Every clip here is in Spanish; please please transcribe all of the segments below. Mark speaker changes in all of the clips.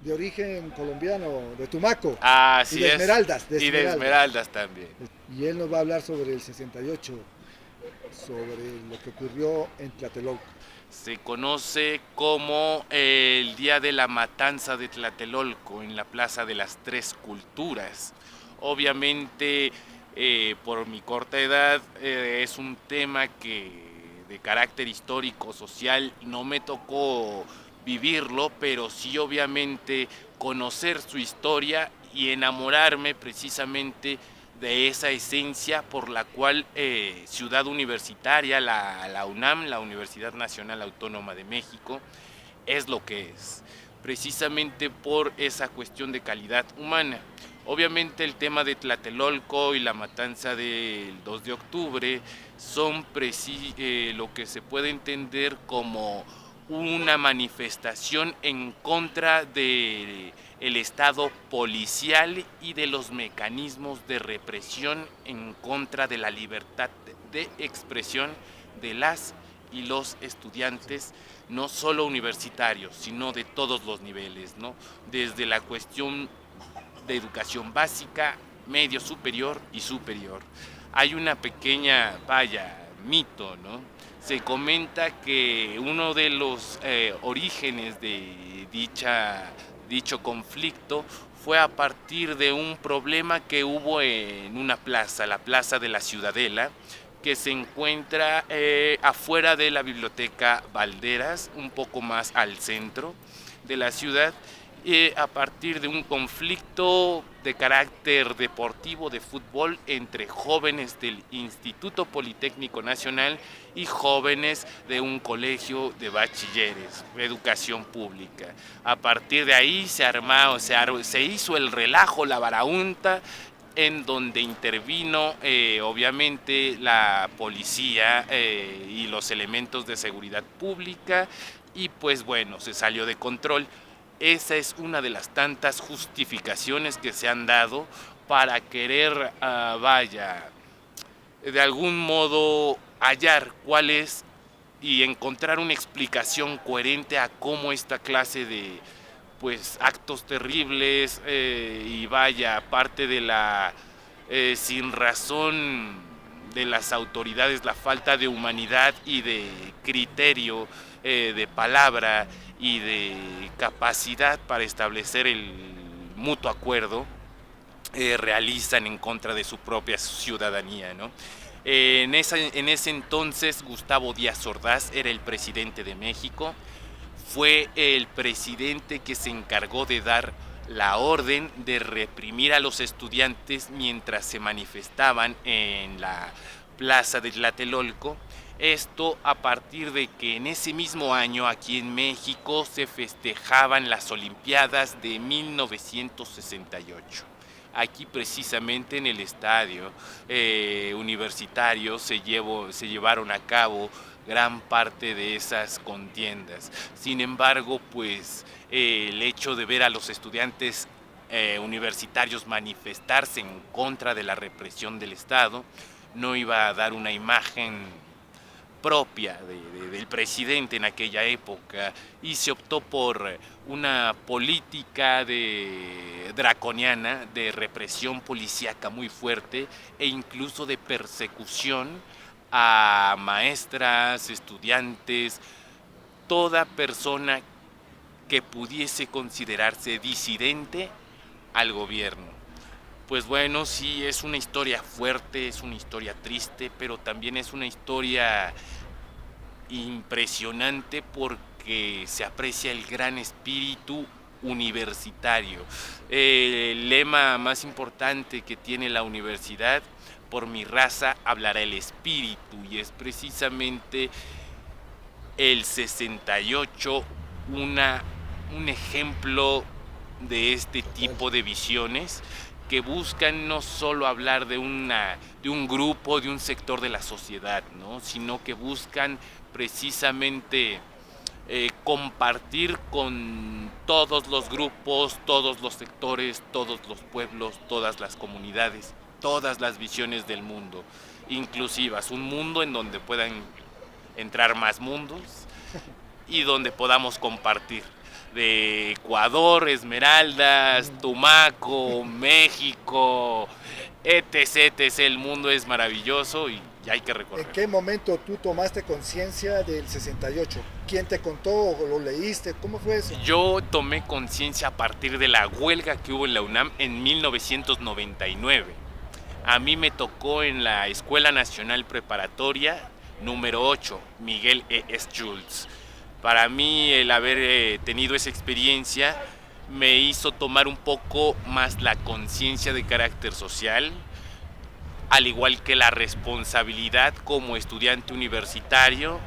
Speaker 1: de origen colombiano, de Tumaco, y
Speaker 2: Así
Speaker 1: de
Speaker 2: es.
Speaker 1: Esmeraldas, de
Speaker 2: Y de
Speaker 1: Esmeraldas.
Speaker 2: Esmeraldas también.
Speaker 1: Y él nos va a hablar sobre el 68, sobre lo que ocurrió en Tlatelolco.
Speaker 2: Se conoce como el Día de la Matanza de Tlatelolco en la Plaza de las Tres Culturas. Obviamente, por mi corta edad, es un tema que de carácter histórico, social, no me tocó vivirlo, pero sí obviamente conocer su historia y enamorarme precisamente de esa esencia por la cual Ciudad Universitaria, la UNAM, la Universidad Nacional Autónoma de México, es lo que es, precisamente por esa cuestión de calidad humana. Obviamente el tema de Tlatelolco y la matanza del 2 de octubre son lo que se puede entender como una manifestación en contra de el Estado policial y de los mecanismos de represión en contra de la libertad de expresión de las y los estudiantes, no solo universitarios, sino de todos los niveles, ¿no? Desde la cuestión de educación básica, medio superior y superior. Hay una pequeña, mito, ¿no? Se comenta que uno de los orígenes de dicho conflicto fue a partir de un problema que hubo en una plaza, la Plaza de la Ciudadela, que se encuentra afuera de la Biblioteca Valderas, un poco más al centro de la ciudad, a partir de un conflicto de carácter deportivo de fútbol entre jóvenes del Instituto Politécnico Nacional y jóvenes de un colegio de bachilleres, educación pública. A partir de ahí se hizo el relajo, la baraunta, en donde intervino obviamente la policía y los elementos de seguridad pública, y pues bueno, se salió de control. Esa es una de las tantas justificaciones que se han dado para querer, de algún modo hallar cuál es y encontrar una explicación coherente a cómo esta clase de pues actos terribles y parte de la sin razón de las autoridades, la falta de humanidad y de criterio, de palabra y de capacidad para establecer el mutuo acuerdo, realizan en contra de su propia ciudadanía, ¿no? En ese entonces Gustavo Díaz Ordaz era el presidente de México, fue el presidente que se encargó de dar la orden de reprimir a los estudiantes mientras se manifestaban en la plaza de Tlatelolco. Esto a partir de que en ese mismo año aquí en México se festejaban las Olimpiadas de 1968. Aquí precisamente en el estadio universitario se llevaron a cabo gran parte de esas contiendas. Sin embargo, pues el hecho de ver a los estudiantes universitarios manifestarse en contra de la represión del Estado no iba a dar una imagen propia del presidente en aquella época, y se optó por una política draconiana de represión policíaca muy fuerte e incluso de persecución a maestras, estudiantes, toda persona que pudiese considerarse disidente al gobierno. Pues bueno, sí, es una historia fuerte, es una historia triste, pero también es una historia impresionante porque se aprecia el gran espíritu universitario. El lema más importante que tiene la universidad: por mi raza hablará el espíritu, y es precisamente el 68 un ejemplo de este
Speaker 1: Total.
Speaker 2: tipo de visiones que buscan no solo hablar de un grupo, de un sector de la sociedad, ¿no? Sino que buscan precisamente compartir con todos los grupos, todos los sectores, todos los pueblos, todas las comunidades, todas las visiones del mundo inclusivas, un mundo en donde puedan entrar más mundos y donde podamos compartir. de Ecuador, Esmeraldas, Tumaco, México, etc, etc. El mundo es maravilloso y hay que
Speaker 1: ¿En
Speaker 2: recorrer.
Speaker 1: qué momento tú tomaste conciencia del 68? ¿Quién te contó o lo leíste? ¿Cómo fue eso?
Speaker 2: Yo tomé conciencia a partir de la huelga que hubo en la UNAM en 1999. A mí me tocó en la Escuela Nacional Preparatoria número 8, Miguel E.S. Schultz. Para mí el haber tenido esa experiencia me hizo tomar un poco más la conciencia de carácter social, al igual que la responsabilidad como estudiante universitario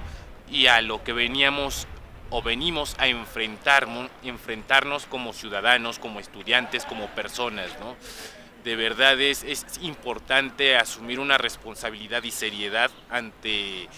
Speaker 2: y a lo que veníamos o venimos a enfrentarnos como ciudadanos, como estudiantes, como personas, ¿no? De verdad es importante asumir una responsabilidad y seriedad ante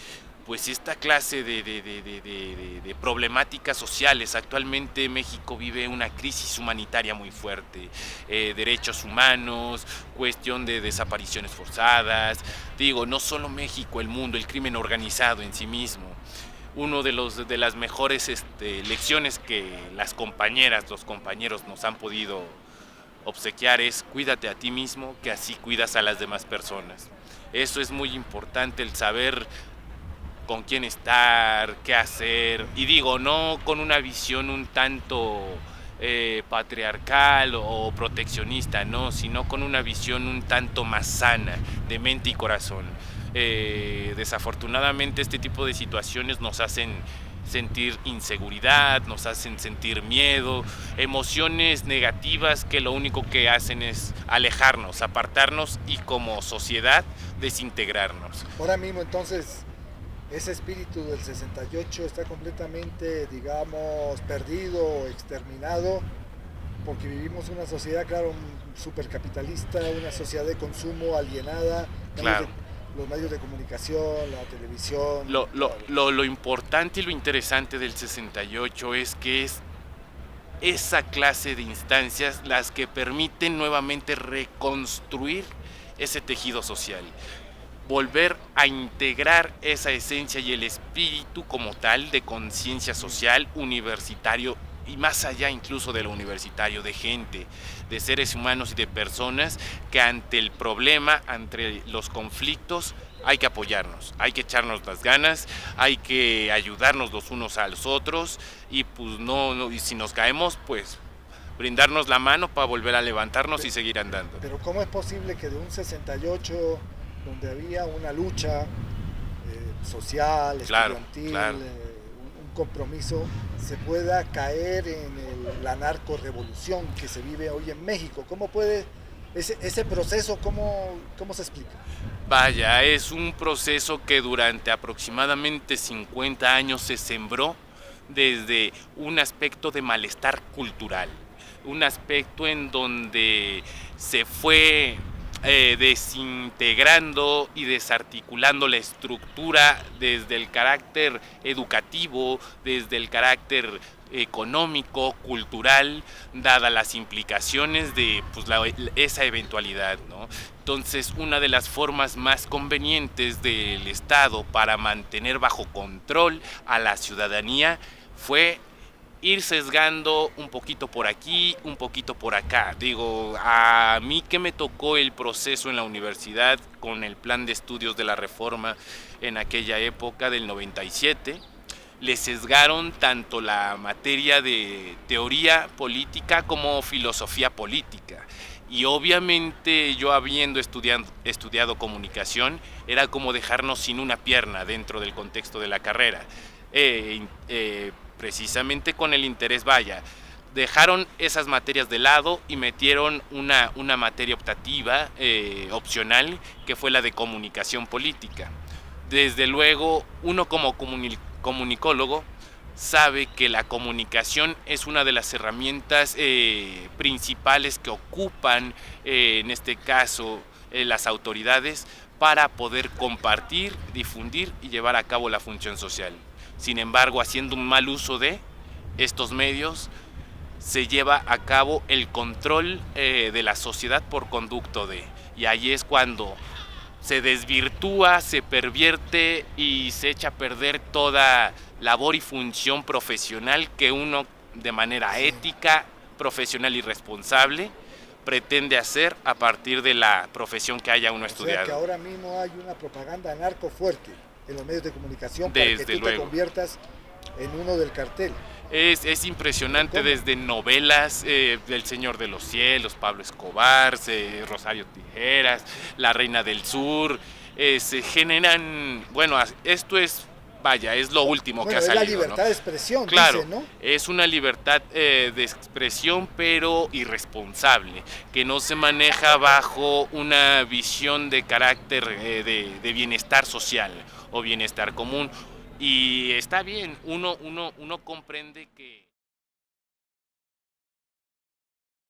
Speaker 2: pues esta clase de problemáticas sociales. Actualmente México vive una crisis humanitaria muy fuerte, derechos humanos, cuestión de desapariciones forzadas, digo, no solo México, el mundo, el crimen organizado en sí mismo. Uno de las mejores lecciones que las compañeras, los compañeros nos han podido obsequiar es: cuídate a ti mismo, que así cuidas a las demás personas. Eso es muy importante, el saber con quién estar, qué hacer, y digo, no con una visión un tanto patriarcal o proteccionista, no, sino con una visión un tanto más sana de mente y corazón. Desafortunadamente este tipo de situaciones nos hacen sentir inseguridad, nos hacen sentir miedo, emociones negativas que lo único que hacen es alejarnos, apartarnos y como sociedad desintegrarnos.
Speaker 1: Ahora mismo entonces ese espíritu del 68 está completamente, digamos, perdido, exterminado, porque vivimos una sociedad, claro, supercapitalista, una sociedad de consumo alienada,
Speaker 2: Claro.
Speaker 1: los medios de comunicación, la televisión.
Speaker 2: Lo importante y lo interesante del 68 es que es esa clase de instancias las que permiten nuevamente reconstruir ese tejido social, volver a integrar esa esencia y el espíritu como tal de conciencia social universitario y más allá incluso de lo universitario, de gente, de seres humanos y de personas que ante el problema, ante los conflictos, hay que apoyarnos, hay que echarnos las ganas, hay que ayudarnos los unos a los otros y pues y si nos caemos, pues brindarnos la mano para volver a levantarnos y seguir andando.
Speaker 1: Pero ¿cómo es posible que de un 68 donde había una lucha social,
Speaker 2: Claro,
Speaker 1: estudiantil,
Speaker 2: claro.
Speaker 1: Un compromiso, se pueda caer en la narcorrevolución que se vive hoy en México? ¿Cómo puede ese proceso, cómo se explica?
Speaker 2: Vaya, es un proceso que durante aproximadamente 50 años se sembró desde un aspecto de malestar cultural, un aspecto en donde se fue desintegrando y desarticulando la estructura desde el carácter educativo, desde el carácter económico, cultural, dadas las implicaciones de pues, esa eventualidad, ¿no? Entonces, una de las formas más convenientes del Estado para mantener bajo control a la ciudadanía fue ir sesgando un poquito por aquí, un poquito por acá. Digo, a mí que me tocó el proceso en la universidad con el plan de estudios de la Reforma en aquella época del 97, le sesgaron tanto la materia de teoría política como filosofía política. Y obviamente yo habiendo estudiado comunicación, era como dejarnos sin una pierna dentro del contexto de la carrera. Precisamente con el interés, vaya, dejaron esas materias de lado y metieron una materia optativa, opcional, que fue la de comunicación política. Desde luego, uno como comunicólogo sabe que la comunicación es una de las herramientas principales que ocupan, en este caso, las autoridades para poder compartir, difundir y llevar a cabo la función social. Sin embargo, haciendo un mal uso de estos medios, se lleva a cabo el control de la sociedad por conducto de. Y ahí es cuando se desvirtúa, se pervierte y se echa a perder toda labor y función profesional que uno de manera ética, profesional y responsable pretende hacer a partir de la profesión que haya uno estudiado.
Speaker 1: O sea que ahora mismo hay una propaganda narco fuerte en los medios de comunicación para
Speaker 2: Desde
Speaker 1: que tú te conviertas en uno del cartel.
Speaker 2: Es impresionante. ¿Cómo? Desde novelas, El Señor de los Cielos, Pablo Escobar, Rosario Tijeras, La Reina del Sur, se generan, bueno, esto es, vaya, es lo último que ha salido.
Speaker 1: Es la libertad, ¿no?, de expresión,
Speaker 2: claro,
Speaker 1: dice, ¿no?
Speaker 2: Es una libertad de expresión, pero irresponsable, que no se maneja bajo una visión de carácter de bienestar social o bienestar común. Y está bien, uno comprende que...